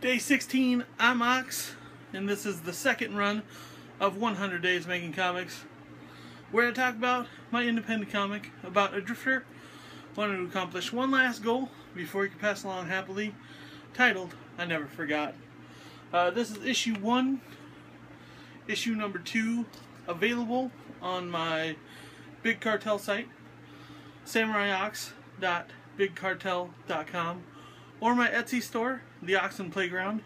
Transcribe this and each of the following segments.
Day 16, I'm Ox, and this is the second run of 100 Days Making Comics, where I talk about my independent comic about a drifter wanting to accomplish one last goal before he can pass along happily, titled I Never Forgot. This is issue 1, issue number 2, available on my Big Cartel site, samuraiOx.bigcartel.com, or my Etsy store, The Oxen Playground.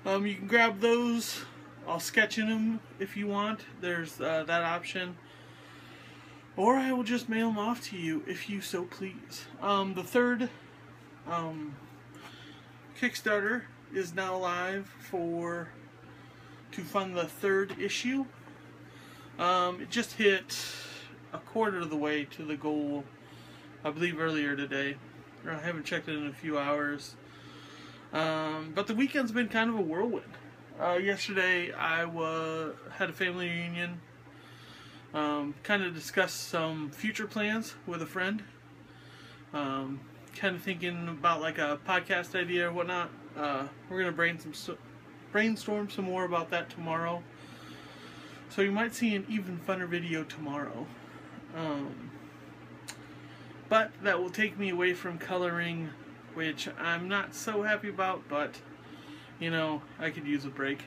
You can grab those. I'll sketch in them if you want. There's that option. Or I will just mail them off to you if you so please. The third Kickstarter is now live to fund the third issue. It just hit a quarter of the way to the goal, I believe earlier today. I haven't checked it in a few hours. But the weekend's been kind of a whirlwind. Yesterday I had a family reunion. Kind of discussed some future plans with a friend. Kind of thinking about like a podcast idea or whatnot. We're going to brainstorm some more about that tomorrow. So you might see an even funner video tomorrow. But that will take me away from coloring, which I'm not so happy about, but you know, I could use a break.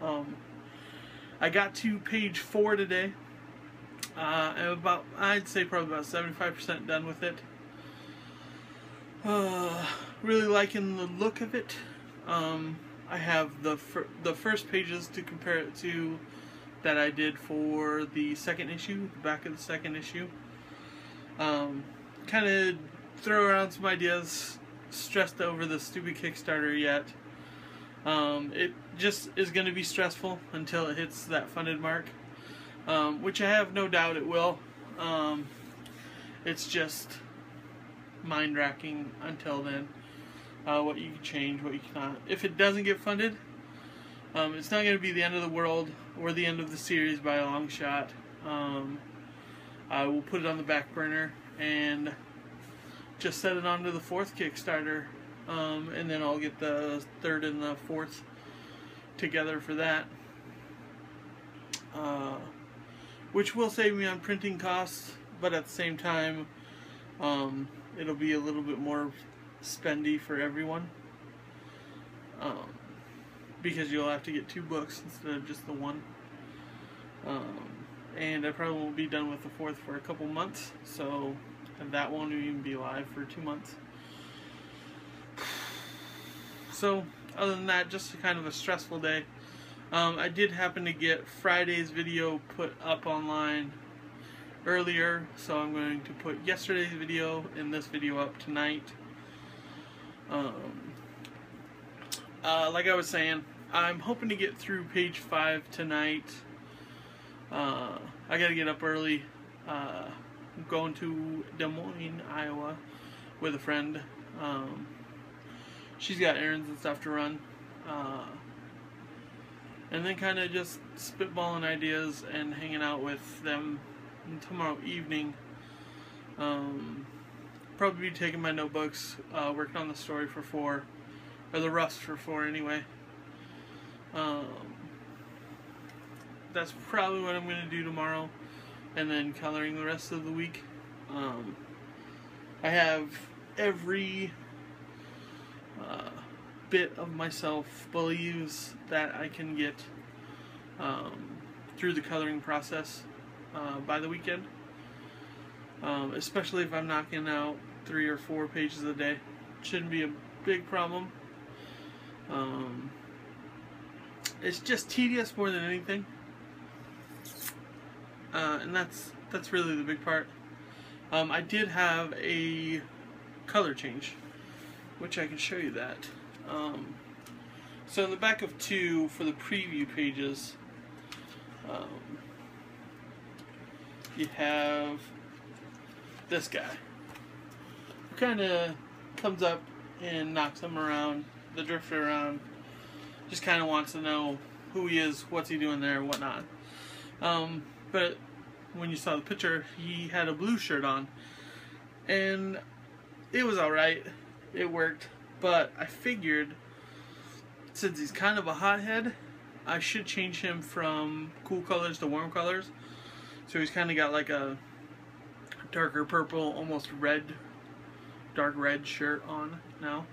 I got to page 4 today. I'd say probably about 75% done with it. Really liking the look of it. I have the first pages to compare it to that I did for the second issue, the back of the second issue. Kind of throw around some ideas, stressed over the stupid Kickstarter yet. It just is going to be stressful until it hits that funded mark, which I have no doubt it will. It's just mind-racking until then, what you can change, what you cannot. If it doesn't get funded, it's not going to be the end of the world or the end of the series by a long shot. I will put it on the back burner and just set it onto the fourth Kickstarter, and then I'll get the third and the fourth together for that, which will save me on printing costs, but at the same time it'll be a little bit more spendy for everyone, because you'll have to get 2 books instead of just the one. And I probably won't be done with the fourth for a couple months, so that won't even be live for 2 months. So other than that, just kind of a stressful day. I did happen to get Friday's video put up online earlier, so I'm going to put yesterday's video and this video up tonight. Like I was saying, I'm hoping to get through page 5 tonight. I gotta get up early. I'm going to Des Moines, Iowa with a friend. She's got errands and stuff to run. And then kind of just spitballing ideas and hanging out with them tomorrow evening. Probably be taking my notebooks, working on the story for 4, or the roughs for 4 anyway. That's probably what I'm going to do tomorrow, and then coloring the rest of the week. I have every bit of myself believes that I can get through the coloring process by the weekend, especially if I'm knocking out 3 or 4 pages a day. Shouldn't be a big problem. It's just tedious more than anything. And that's really the big part. I did have a color change, which I can show you that. So in the back of 2 for the preview pages, you have this guy who kind of comes up and knocks him around, the drifter around, just kind of wants to know who he is, what's he doing there, and whatnot. But when you saw the picture, he had a blue shirt on, and it was alright, it worked, but I figured since he's kind of a hothead, I should change him from cool colors to warm colors. So he's kind of got like a darker purple, almost red, dark red shirt on now.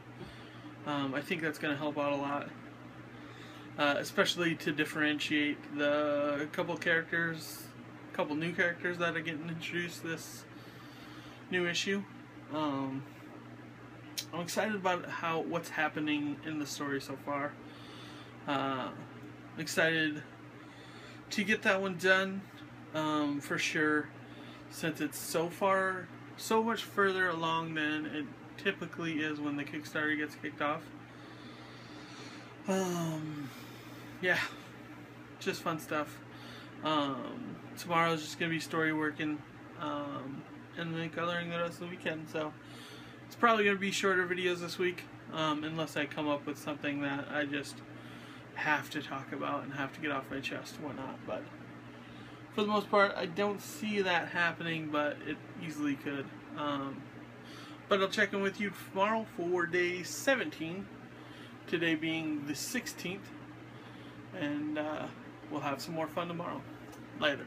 I think that's going to help out a lot. Especially to differentiate the couple new characters that are getting introduced this new issue. I'm excited about what's happening in the story so far. Excited to get that one done, for sure, since it's so much further along than it typically is when the Kickstarter gets kicked off. Yeah, just fun stuff. Tomorrow's just gonna be story working, and then coloring the rest of the weekend. So it's probably gonna be shorter videos this week, unless I come up with something that I just have to talk about and have to get off my chest and whatnot. But for the most part, I don't see that happening, but it easily could. But I'll check in with you tomorrow for day 17. Today being the 16th. And we'll have some more fun tomorrow. Later.